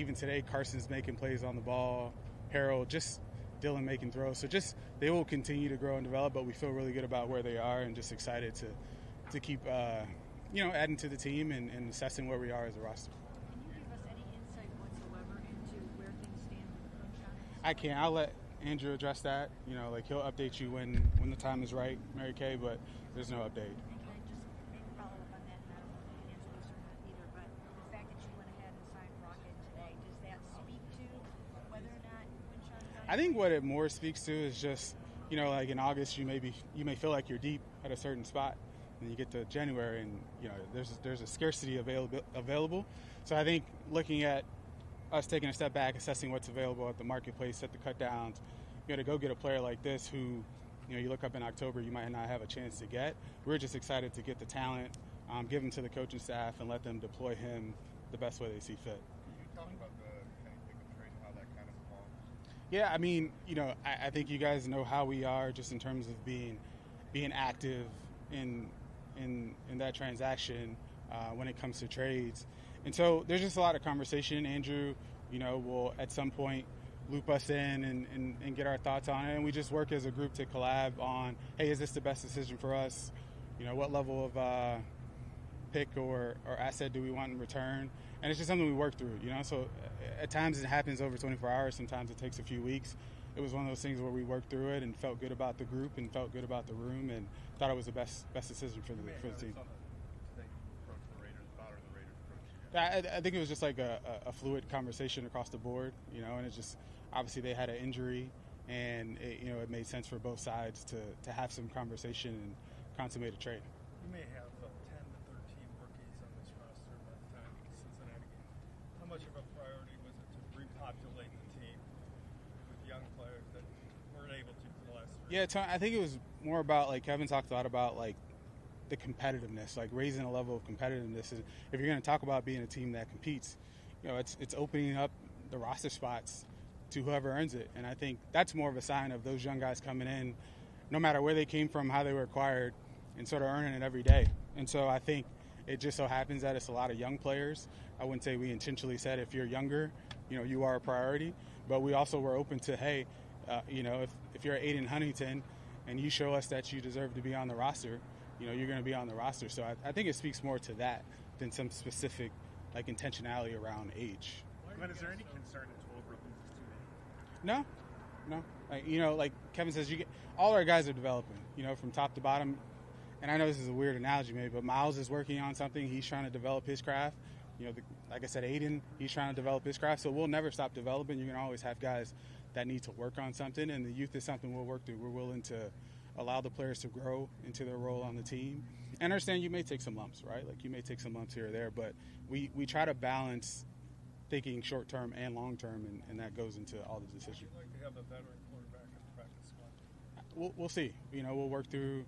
even today, Carson's making plays on the ball, Harold, just Dylan making throws. So just they will continue to grow and develop, but we feel really good about where they are and just excited to keep adding to the team and assessing where we are as a roster. Can you give us any insight whatsoever into where things stand with Crenshaw? I can't. I'll let Andrew address that. He'll update you when the time is right, Mary Kay, but there's no update. And can I just maybe follow up on that? And I don't know if you can answer this or not either, but the fact that you went ahead and signed Rocket today, does that speak to whether or not Crenshaw? I think what it more speaks to is just, like in August, you may feel like you're deep at a certain spot, and you get to January, and there's a scarcity available. So I think looking at us taking a step back, assessing what's available at the marketplace, set the cut downs, to go get a player like this who, you look up in October, you might not have a chance to get. We're just excited to get the talent, give him to the coaching staff, and let them deploy him the best way they see fit. Can you talk about the Kenny Pickett trade and how that kind of evolved? Yeah, I mean, I think you guys know how we are just in terms of being active in that transaction when it comes to trades. And so there's just a lot of conversation. Andrew, will at some point loop us in and get our thoughts on it. And we just work as a group to collab on, hey, is this the best decision for us? What level of pick or asset do we want in return? And it's just something we work through, So at times it happens over 24 hours. Sometimes it takes a few weeks. It was one of those things where we worked through it and felt good about the group and felt good about the room and thought it was the best decision for the team. I think it was just like a fluid conversation across the board, and it's just obviously they had an injury, and it made sense for both sides to have some conversation and consummate a trade. You may have 10 to 13 rookies on this roster by the time the Cincinnati game. How much of a priority was it to repopulate the team with young players that weren't able to for the last 3 years? Yeah, I think it was more about, like Kevin talked a lot about, like the competitiveness, like raising a level of competitiveness. And if you're going to talk about being a team that competes, it's opening up the roster spots to whoever earns it. And I think that's more of a sign of those young guys coming in, no matter where they came from, how they were acquired, and sort of earning it every day. And so I think it just so happens that it's a lot of young players. I wouldn't say we intentionally said if you're younger, you are a priority, but we also were open to, hey, if you're Aiden Huntington and you show us that you deserve to be on the roster, you're going to be on the roster. So I think it speaks more to that than some specific like intentionality around age. Glenn, is there any concern that 12 rookies is too many? No. Like Kevin says, all our guys are developing, from top to bottom. And I know this is a weird analogy maybe, but Miles is working on something. He's trying to develop his craft. Like I said, Aiden, he's trying to develop his craft. So we'll never stop developing. You're going to always have guys that need to work on something, and the youth is something we'll work through. We're willing to allow the players to grow into their role on the team. And understand you may take some lumps, right? Like you may take some lumps here or there, but we try to balance thinking short-term and long-term, and that goes into all the decisions. Would you like to have a veteran quarterback in the practice squad? We'll see. We'll work through.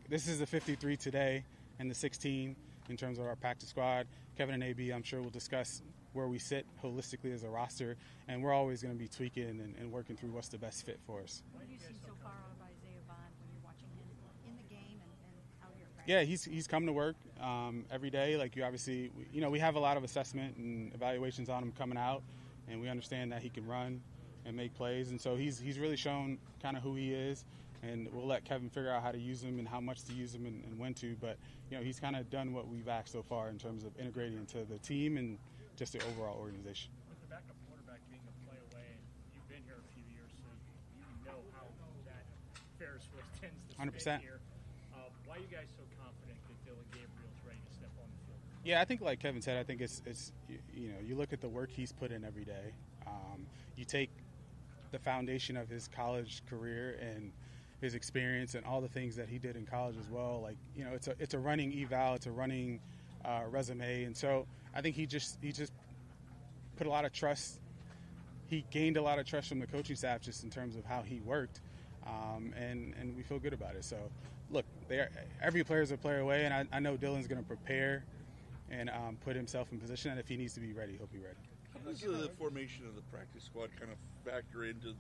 This is the 53 today and the 16 in terms of our practice squad. Kevin and AB, I'm sure, will discuss where we sit holistically as a roster, and we're always going to be tweaking and working through what's the best fit for us. What have you seen so far out of Isaiah Bond when you're watching him in the game and out here? Yeah, he's come to work every day. Like you obviously, we have a lot of assessment and evaluations on him coming out, and we understand that he can run and make plays, and so he's really shown kind of who he is. And we'll let Kevin figure out how to use him and how much to use him and when to. But he's kind of done what we've asked so far in terms of integrating into the team and just the overall organization. With the backup quarterback being a play away, and you've been here a few years, so you know how that Ferris wheel tends to spin 100%. here. Why are you guys so confident that Dylan Gabriel's ready to step on the field? Yeah, I think like Kevin said, I think it's you look at the work he's put in every day. You take the foundation of his college career and his experience and all the things that he did in college as well. Like, it's a running eval, it's a running resume. And so I think he just put a lot of trust. He gained a lot of trust from the coaching staff just in terms of how he worked. And we feel good about it. So look, every player is a player away. And I know Dylan's going to prepare and put himself in position. And if he needs to be ready, he'll be ready. How does the formation of the practice squad kind of factor into,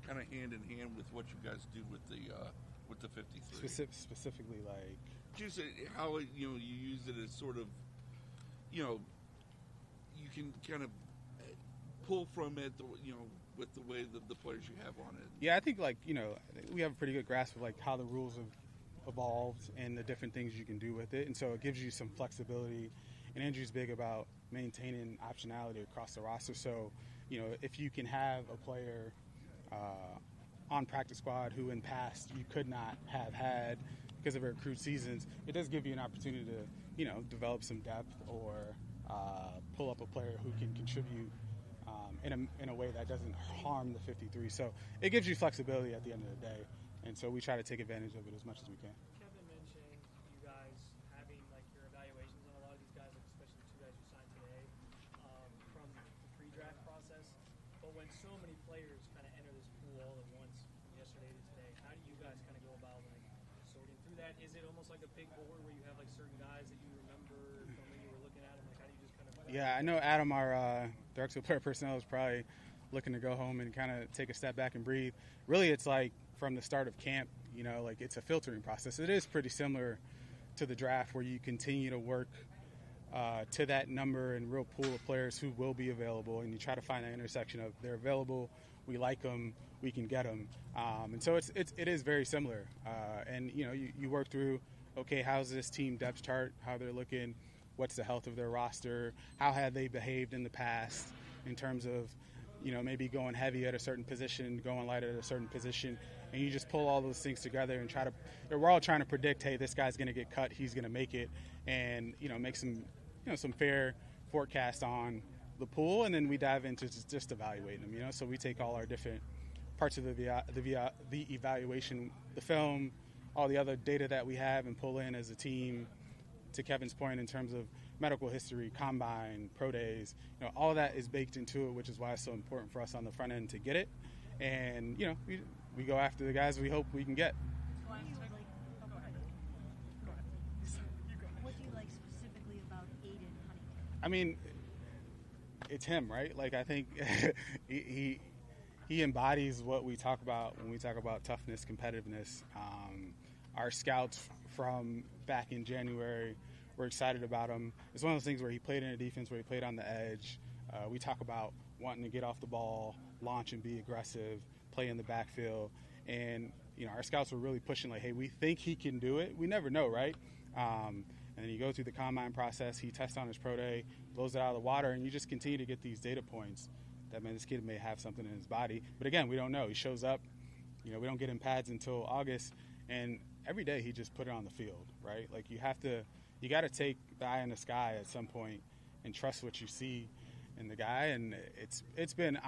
kind of hand in hand with what you guys do with the 53? Specifically, like just how you use it as sort of, you can kind of pull from it, with the way the players you have on it? Yeah, I think we have a pretty good grasp of how the rules have evolved and the different things you can do with it, and so it gives you some flexibility. And Andrew's big about maintaining optionality across the roster. So, if you can have a player on practice squad who in past you could not have had because of their accrued seasons, it does give you an opportunity to, develop some depth or pull up a player who can contribute in a way that doesn't harm the 53. So it gives you flexibility at the end of the day, and so we try to take advantage of it as much as we can. Kevin mentioned you guys having your evaluations on a lot of these guys, especially the two guys you signed today, from the pre-draft process. But when so many players kind of enter this pool all at once from yesterday to today, how do you guys kind of go about sorting through that? Is it almost like a big board where you have certain guys that you remember from when you were looking at them? How do you just kind of? Yeah, I know Adam, our director of player personnel, is probably looking to go home and kind of take a step back and breathe. Really, it's from the start of camp, it's a filtering process. It is pretty similar to the draft where you continue to work to that number and real pool of players who will be available, and you try to find that intersection of they're available, we like them, we can get them, and so it is very similar. And you work through, okay, how's this team depth chart, how they're looking, what's the health of their roster, how have they behaved in the past in terms of maybe going heavy at a certain position, going light at a certain position, and you just pull all those things together and we're all trying to predict, hey, this guy's going to get cut, he's going to make it, and make some some fair forecast on the pool, and then we dive into just evaluating them. So we take all our different parts of the evaluation, the film, all the other data that we have, and pull in as a team. To Kevin's point, in terms of medical history, combine, pro days, all of that is baked into it, which is why it's so important for us on the front end to get it. And we go after the guys we hope we can get. What do you like? Go ahead. What do you like specifically about Aiden Huntington? I mean, it's him, right? I think he embodies what we talk about when we talk about toughness, competitiveness. Our scouts from back in January were excited about him. It's one of those things where he played in a defense where he played on the edge. We talk about wanting to get off the ball, launch and be aggressive, play in the backfield. And, our scouts were really pushing hey, we think he can do it. We never know, right? And then you go through the combine process. He tests on his pro day, blows it out of the water, and you just continue to get these data points that, man, this kid may have something in his body. But, again, we don't know. He shows up. We don't get him pads until August. And every day he just put it on the field, right? You got to take the eye in the sky at some point and trust what you see in the guy. And it's been,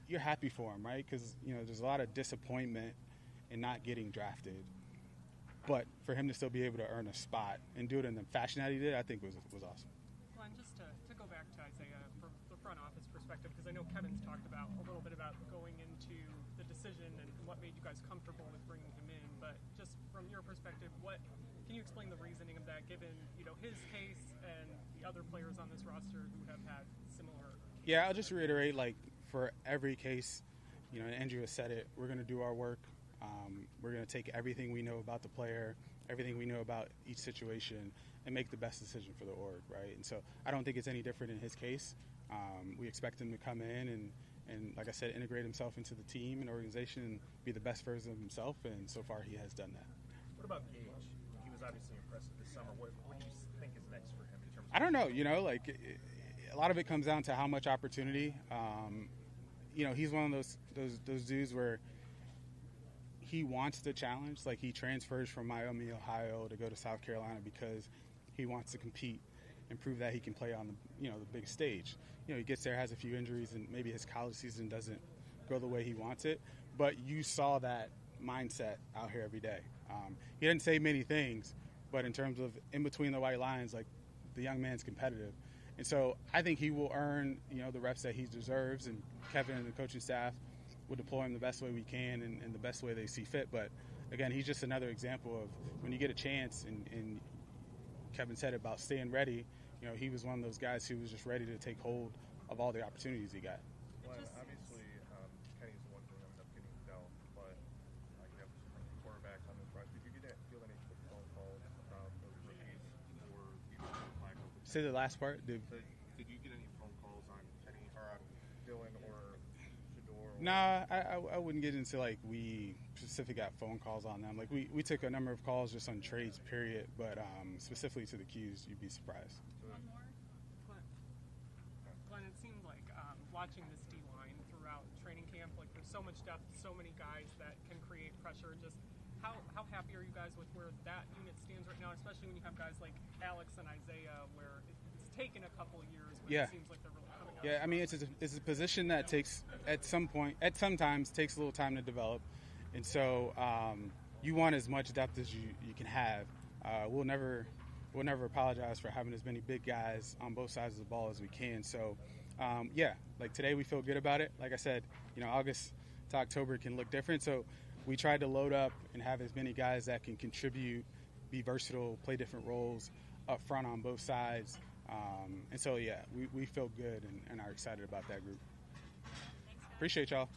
you're happy for him, right? Because, there's a lot of disappointment in not getting drafted. But for him to still be able to earn a spot and do it in the fashion that he did, I think was awesome. Glenn, just to go back to Isaiah from the front office perspective, because I know Kevin's talked about a little bit about going into the decision and what made you guys comfortable with bringing him in, but just from your perspective, can you explain the reasoning of that, given his case and the other players on this roster who have had similar? Yeah, I'll just reiterate, for every case, Andrew has said it, we're going to do our work. We're going to take everything we know about the player, everything we know about each situation, and make the best decision for the org, right? And so I don't think it's any different in his case. We expect him to come in and, like I said, integrate himself into the team and organization and be the best version of himself, and so far he has done that. What about Gage? He was obviously impressive this summer. What do you think is next for him in terms of... I don't know. A lot of it comes down to how much opportunity. He's one of those dudes where he wants the challenge. He transfers from Miami, Ohio to go to South Carolina because he wants to compete and prove that he can play on the big stage. He gets there, has a few injuries, and maybe his college season doesn't go the way he wants it. But you saw that mindset out here every day. He didn't say many things, but in terms of in between the white lines, the young man's competitive. And so I think he will earn, the reps that he deserves, and Kevin and the coaching staff will deploy him the best way we can and the best way they see fit. But, again, he's just another example of when you get a chance, and Kevin said about staying ready, he was one of those guys who was just ready to take hold of all the opportunities he got. Well, obviously, Kenny's the one who ended up getting dealt, but you have quarterbacks on this roster. Did you feel any phone calls about those rookies or even Michael? Say the last part. Did you get any phone calls on Kenny or on Dylan Nah, I wouldn't get into like we specifically got phone calls on them. Like we took a number of calls just on trades, period. But specifically to the Qs, you'd be surprised. One more. Glenn, it seemed like watching this D line throughout training camp, like there's so much depth, so many guys that can create pressure. Just how happy are you guys with where that unit stands right now, especially when you have guys like Alex and Isaiah, where it's taken a couple of years, but Yeah. it seems like they're really coming out. Yeah, I mean it's a position that takes sometimes takes a little time to develop, and so you want as much depth as you can have. We'll never apologize for having as many big guys on both sides of the ball as we can. So yeah, like today we feel good about it. Like I said, August to October can look different, so we tried to load up and have as many guys that can contribute, be versatile, play different roles up front on both sides. And so, yeah, we feel good and are excited about that group. Appreciate y'all.